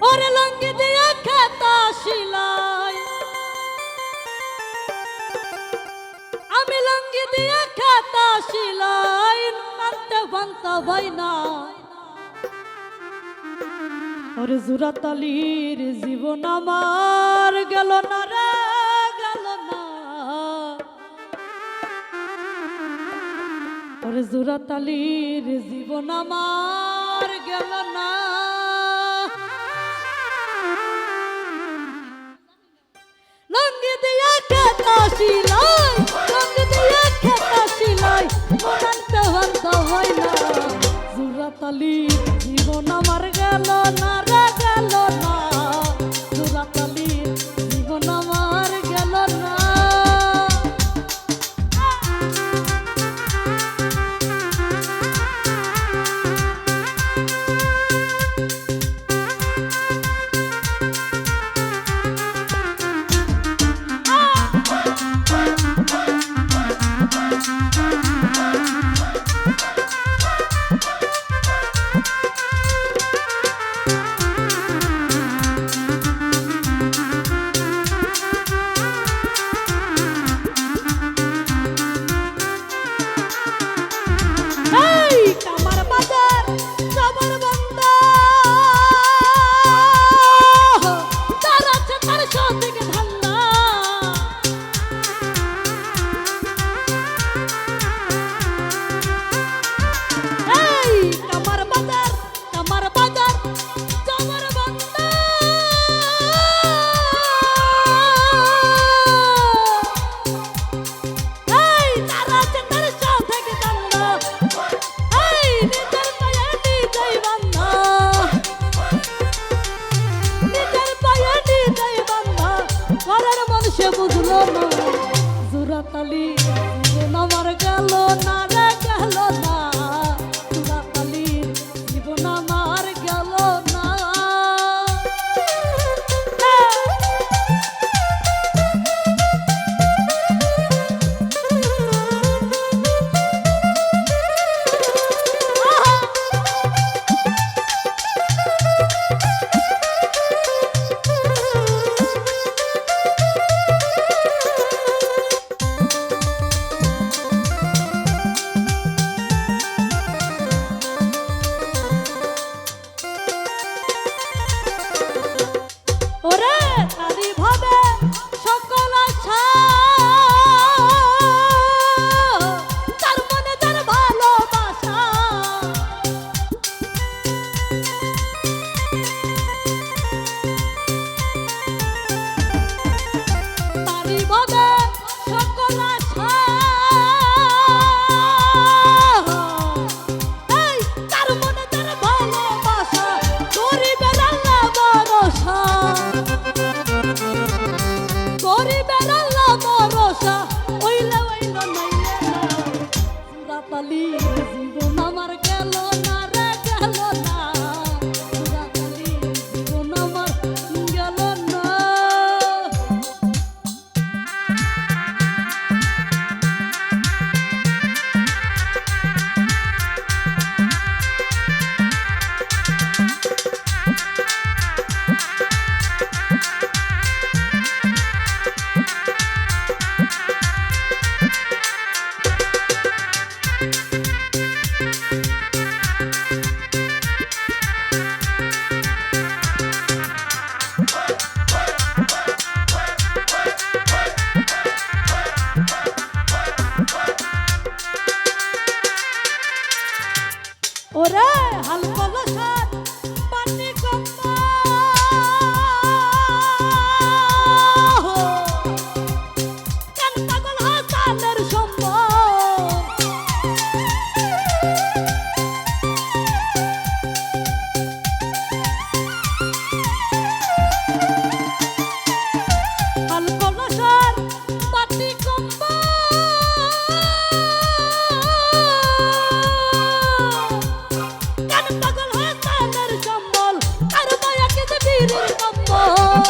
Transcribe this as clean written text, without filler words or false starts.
ওরে লঙ্গি দিয়া খেতা শিলাই, আমি লঙ্গি দিয়া খেতা শিলাই, নানতে বান্তা ভাই না। ওরে জুরাতালির জীবন আমার গেল না রে, গেল না। ওরে জুরাতালির জীবন আমার গেল না। লঙ্গি দিয়া খেতা শিলাই, লঙ্গি দিয়া খেতা শিলাই, মনানতে বান্তা হয় না। জুরাতালির জীবন আমার গেল না রে, গেল না। জুরাতালির জীবন আমার গেল না। সে বুঝলো না জুরাতালি জীবন আমার গেল না রে, গেল না। জুরাতালির জীবন আমার গেল না। জীবন আমার গেল না রে, গেল না। জুরাতালির জীবন আমার গেল না। ওরে হালকল সাত পানি কম্পা কান পাগল হাসানের সম্ভব। হালকল সাত পানি কম্পা পাগল হাসানের সম্বল, আর মায়াকে বীরের কম্বল।